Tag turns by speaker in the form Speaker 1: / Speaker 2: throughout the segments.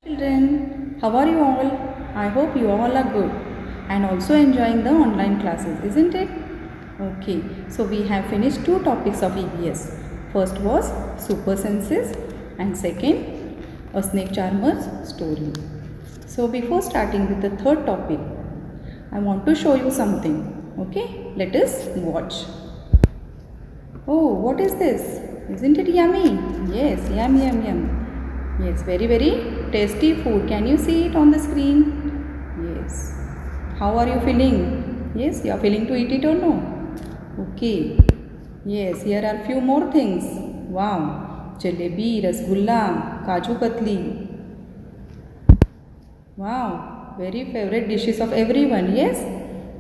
Speaker 1: Children, how are you all? I hope you all are good and also enjoying the online classes, isn't it? Okay, so we have finished two topics of EVS. First was super senses and second a snake charmer's story. So before starting with the third topic, I want to show you something. Okay, let us watch. Oh, what is this? Isn't it yummy? Yes, yum, yum, yum. Yes, very, very tasty food. Can you see it on the screen? Yes. How are you feeling? Yes, you are feeling to eat it or no? Okay. Yes, here are few more things. Wow. Jalebi, rasgulla, kaju katli. Wow. Very favorite dishes of everyone. Yes.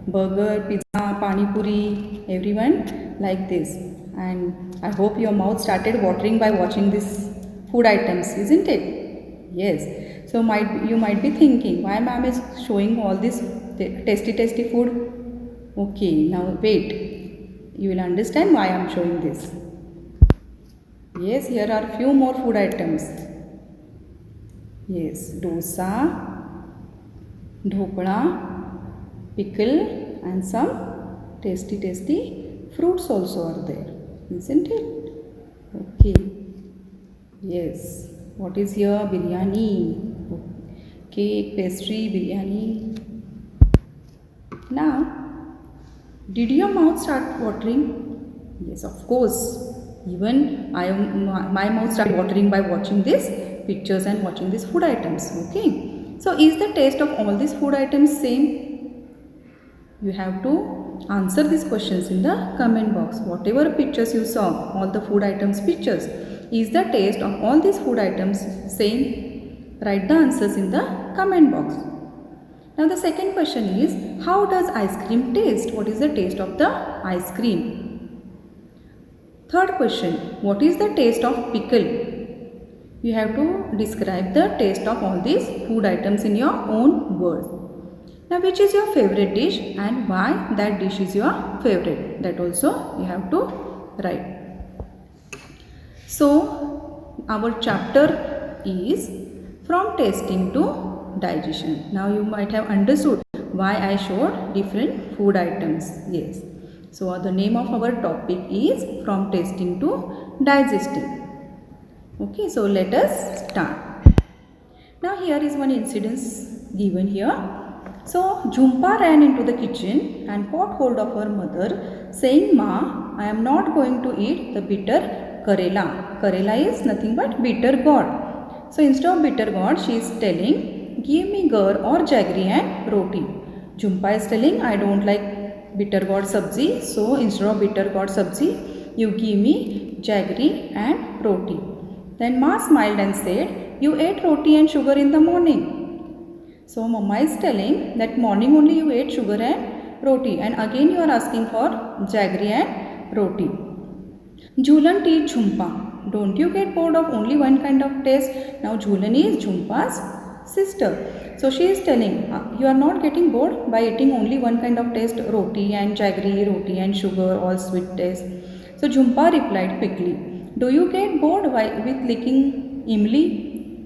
Speaker 1: Burger, pizza, pani puri. Everyone like this. And I hope your mouth started watering by watching these food items, isn't it? Yes. So you might be thinking, why ma'am is showing all this tasty food? Okay, now wait. You will understand why I am showing this. Yes, here are few more food items. Yes, dosa, dhokla, pickle and some tasty fruits also are there, isn't it? Okay. Yes. What is here? Biryani. Cake, pastry, biryani. Now, did your mouth start watering? Yes, of course. Even my mouth started watering by watching these pictures and watching these food items. Okay. So, is the taste of all these food items same? You have to answer these questions in the comment box. Whatever pictures you saw, all the food items pictures, is the taste of all these food items same? Write the answers in the comment box. Now the second question is, how does ice cream taste? What is the taste of the ice cream? Third question, what is the taste of pickle? You have to describe the taste of all these food items in your own words. Now which is your favorite dish and why that dish is your favorite? That also you have to write. So our chapter is from tasting to digestion. Now you might have understood why I showed different food items. Yes. So the name of our topic is from tasting to digesting. Okay, so let us start. Now here is one incident given here. So Jhumpa ran into the kitchen and caught hold of her mother, saying, "Ma, I am not going to eat the bitter karela." Karela is nothing but bitter gourd. So instead of bitter gourd, she is telling, "Give me gur or jaggery and roti." Jhumpa is telling, "I don't like bitter gourd sabzi, so instead of bitter gourd sabzi, you give me jaggery and roti." Then Ma smiled and said, "You ate roti and sugar in the morning." So Mama is telling that morning only you ate sugar and roti and again you are asking for jaggery and roti. Jhulan teach Jhumpa, "Don't you get bored of only one kind of taste?" Now Jhulan is Jhumpa's sister. So she is telling, you are not getting bored by eating only one kind of taste, roti and jaggery, roti and sugar, all sweet taste. So Jhumpa replied quickly, "Do you get bored with licking imli?"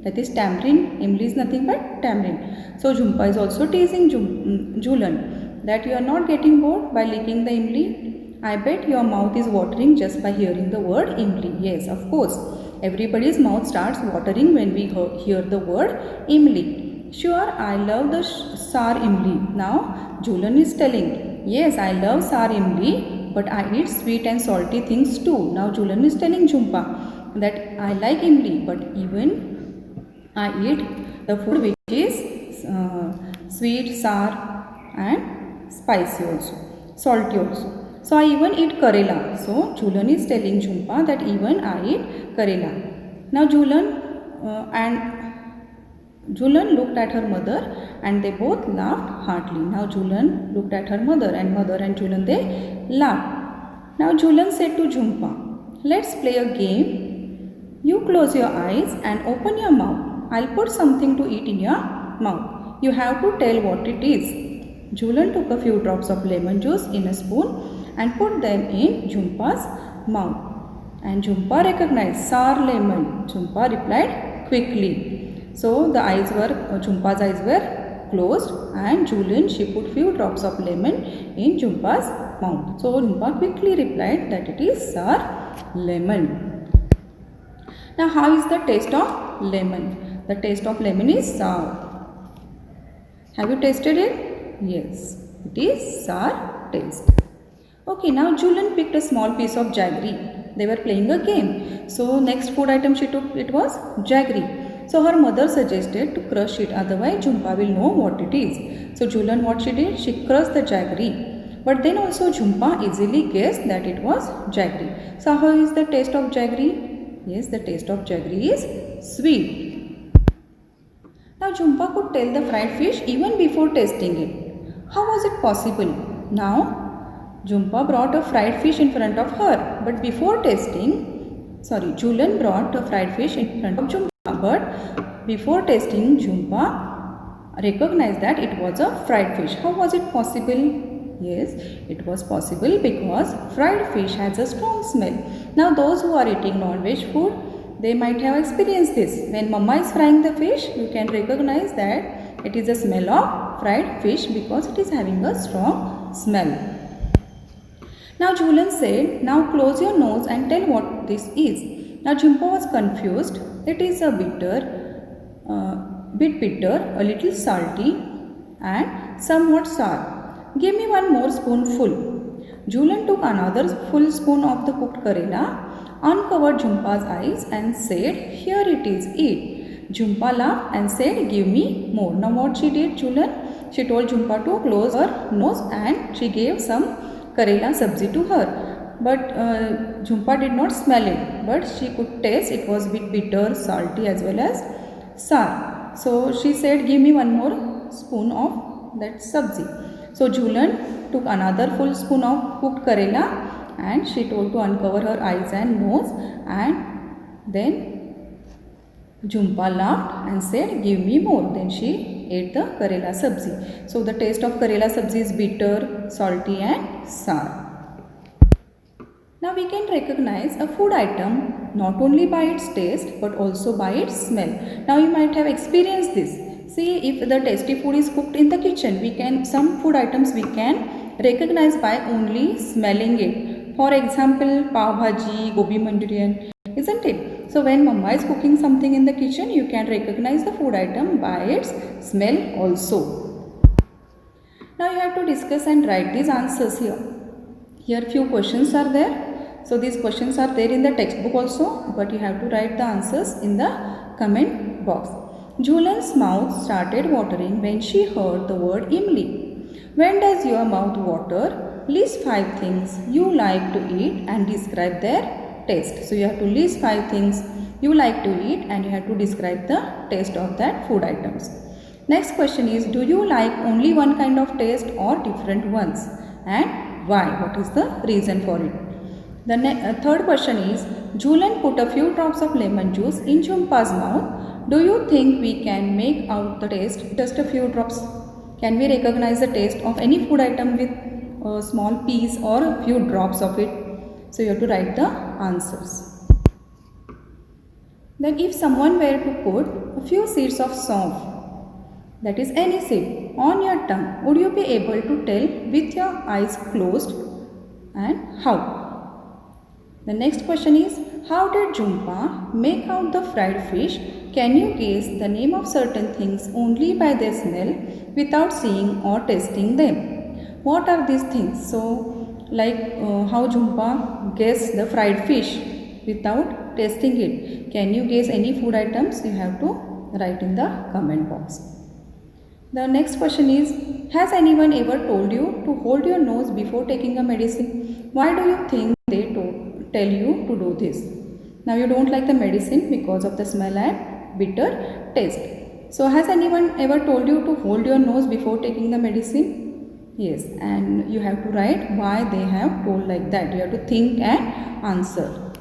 Speaker 1: That is tamarind. Imli is nothing but tamarind. So Jhumpa is also teasing Jhulan that you are not getting bored by licking the imli. I bet your mouth is watering just by hearing the word imli. Yes, of course. Everybody's mouth starts watering when we hear the word imli. Sure, I love the sour imli. Now Jhulan is telling, yes, I love sour imli, but I eat sweet and salty things too. Now Jhulan is telling Jhumpa that I like imli, but even I eat the food which is sweet, sour and spicy also, salty also. So I even eat karela. So Jhulan is telling Jhumpa that even I eat karela. Now Jhulan looked at her mother and they both laughed heartily. Now Jhulan looked at her mother and Jhulan they laughed. Now Jhulan said to Jhumpa, "Let's play a game. You close your eyes and open your mouth. I'll put something to eat in your mouth. You have to tell what it is." Jhulan took a few drops of lemon juice in a spoon and put them in Jhumpa's mouth. And Jhumpa recognized sour lemon. Jhumpa replied quickly, So the eyes were, Jhumpa's eyes were closed, and Julian, she put few drops of lemon in Jhumpa's mouth. So Jhumpa quickly replied that it is sour lemon. Now how is the taste of lemon? The taste of lemon is sour. Have you tasted it? Yes, it is sour taste. Okay, now Julian picked a small piece of jaggery. They were playing a game. So next food item she took, it was jaggery. So her mother suggested to crush it, otherwise Jhumpa will know what it is. So Julian, what she did? She crushed the jaggery. But then also Jhumpa easily guessed that it was jaggery. So how is the taste of jaggery? Yes, the taste of jaggery is sweet. Now Jhumpa could tell the fried fish even before tasting it. How was it possible? Now Jhumpa brought a fried fish in front of her, but before tasting, Julian brought a fried fish in front of Jhumpa, but before tasting, Jhumpa recognized that it was a fried fish. How was it possible? Yes, it was possible because fried fish has a strong smell. Now those who are eating non-veg food, they might have experienced this. When mama is frying the fish, you can recognize that it is a smell of fried fish because it is having a strong smell. Now Julian said, now close your nose and tell what this is. Now Jhumpa was confused. It is a bit bitter, a little salty and somewhat sour. Give me one more spoonful. Julian took another full spoon of the cooked karela, uncovered Jhumpa's eyes and said, here it is, eat. Jhumpa laughed and said, give me more. Now what she did, Julian? She told Jhumpa to close her nose and she gave some karela sabzi to her. But Jhumpa did not smell it, but she could taste it was a bit bitter, salty as well as sour. So she said, give me one more spoon of that sabzi. So Julian took another full spoon of cooked karela and she told to uncover her eyes and nose, and then Jhumpa laughed and said, give me more. Then she ate the karela sabzi. So the taste of karela sabzi is bitter, salty and sour. Now we can recognize a food item not only by its taste but also by its smell. Now you might have experienced this. See, if the tasty food is cooked in the kitchen, some food items we can recognize by only smelling it. For example, pav bhaji, gobi manchurian, isn't it? So when mama is cooking something in the kitchen, you can recognize the food item by its smell also. Now you have to discuss and write these answers here. Here few questions are there. So these questions are there in the textbook also, but you have to write the answers in the comment box. Julian's mouth started watering when she heard the word imli. When does your mouth water? List 5 things you like to eat and describe their taste. So you have to list 5 things you like to eat and you have to describe the taste of that food items. Next question is, do you like only one kind of taste or different ones, and why? What is the reason for it? The third question is, Julian put a few drops of lemon juice in Jhumpa's mouth. Do you think we can make out the taste? Just a few drops. Can we recognize the taste of any food item with a small piece or a few drops of it? So you have to write the answers. Then if someone were to put a few seeds of saunf, that is any seed, on your tongue, would you be able to tell with your eyes closed, and how? The next question is, how did Jhumpa make out the fried fish? Can you guess the name of certain things only by their smell without seeing or tasting them? What are these things? So, like how Jhumpa guessed the fried fish without tasting it. Can you guess any food items? You have to write in the comment box. The next question is, has anyone ever told you to hold your nose before taking a medicine? Why do you think they tell you to do this? Now you don't like the medicine because of the smell and bitter taste. So has anyone ever told you to hold your nose before taking the medicine? Yes, and you have to write why they have told like that. You have to think and answer.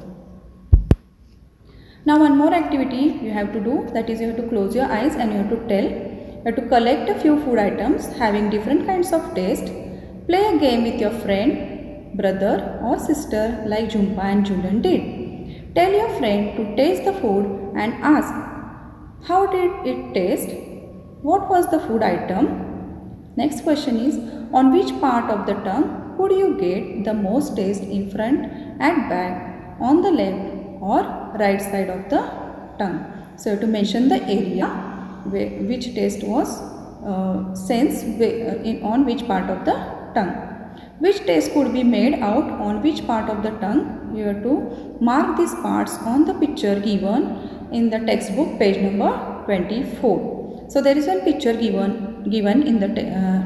Speaker 1: Now one more activity you have to do, that is you have to close your eyes and you have to tell. You have to collect a few food items having different kinds of taste. Play a game with your friend, brother or sister like Jhumpa and Julian did. Tell your friend to taste the food and ask, How did it taste? What was the food item? Next question is, on which part of the tongue could you get the most taste, in front, at back, on the left or right side of the tongue? So you have to mention the area which taste was sensed on which part of the tongue. Which taste could be made out on which part of the tongue? You have to mark these parts on the picture given in the textbook, page number 24. So there is one picture given in the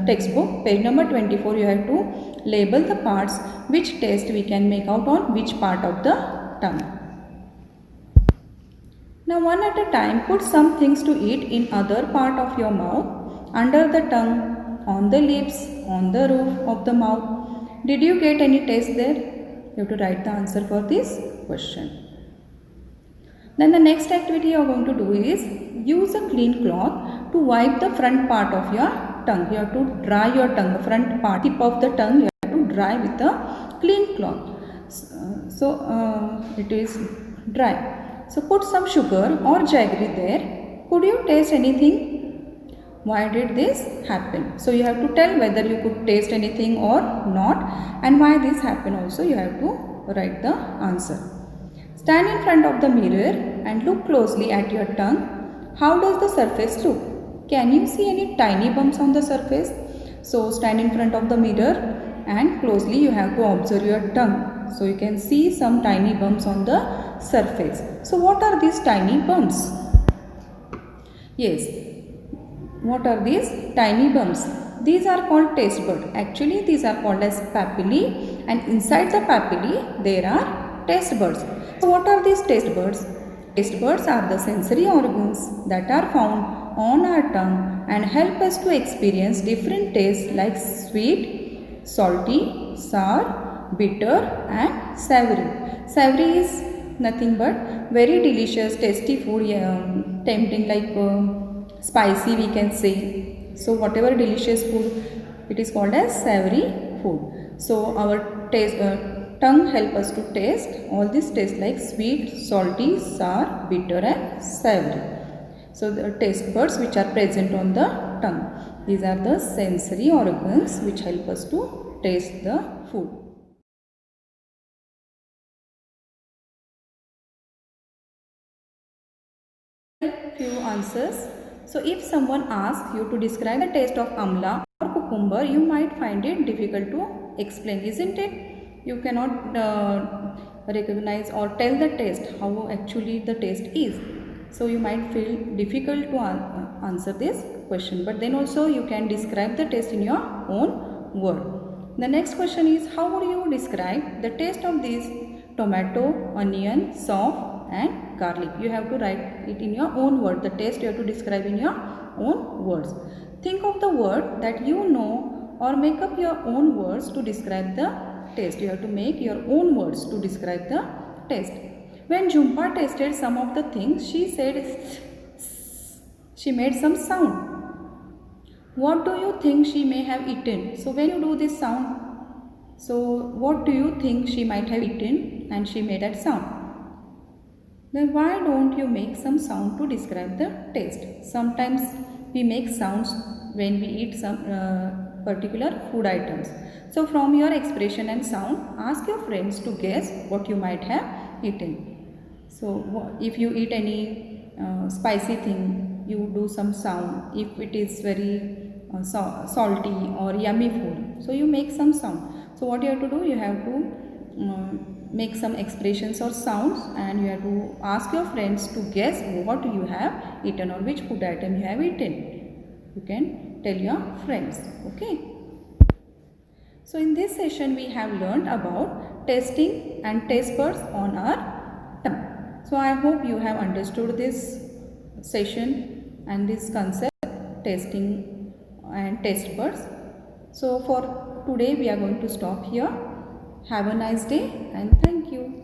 Speaker 1: textbook, page number 24. You have to label the parts which taste we can make out on which part of the tongue. Now one at a time, put some things to eat in other part of your mouth, under the tongue, on the lips, on the roof of the mouth. Did you get any taste there? You have to write the answer for this question. Then the next activity you are going to do is use a clean cloth to wipe the front part of your tongue. You have to dry your tongue, the front part, tip of the tongue you have to dry with a clean cloth. It is dry. So put some sugar or jaggery there. Could you taste anything? Why did this happen? So you have to tell whether you could taste anything or not, and why this happened also you have to write the answer. Stand in front of the mirror and look closely at your tongue. How does the surface look? Can you see any tiny bumps on the surface? So stand in front of the mirror and closely you have to observe your tongue. So you can see some tiny bumps on the surface. So what are these tiny bumps? Yes, what are these tiny bumps? These are called taste buds. Actually these are called as papillae, and inside the papillae there are taste buds. So what are these taste buds? Taste buds are the sensory organs that are found on our tongue and help us to experience different tastes like sweet, salty, sour, bitter and savory. Savory is nothing but very delicious, tasty food, tempting, like spicy we can say. So whatever delicious food, it is called as savory food. So our tongue help us to taste all these tastes like sweet, salty, sour, bitter and savory. So the taste buds which are present on the tongue, these are the sensory organs which help us to taste the food. Few answers. So if someone asks you to describe the taste of amla or cucumber, you might find it difficult to explain, isn't it? You cannot recognize or tell the taste, how actually the taste is. So you might feel difficult to answer this question, but then also you can describe the taste in your own word. The next question is, how would you describe the taste of these tomato, onion, sauce and garlic? You have to write it in your own word. The taste you have to describe in your own words. Think of the word that you know or make up your own words to describe the taste. You have to make your own words to describe the taste. When Jhumpa tasted some of the things, she said she made some sound. What do you think she may have eaten? So when you do this sound, so what do you think she might have eaten and she made that sound? Then why don't you make some sound to describe the taste? Sometimes we make sounds when we eat some particular food items. So from your expression and sound, ask your friends to guess what you might have eaten. So if you eat any spicy thing, you do some sound. If it is very salty or yummy food, so you make some sound. So what you have to do, you have to make some expressions or sounds, and you have to ask your friends to guess what you have eaten or which food item you have eaten. You can tell your friends. Okay. So in this session we have learned about tasting and taste buds on our tongue. So I hope you have understood this session and this concept, tasting and taste buds. So for today we are going to stop here. Have a nice day and thank you.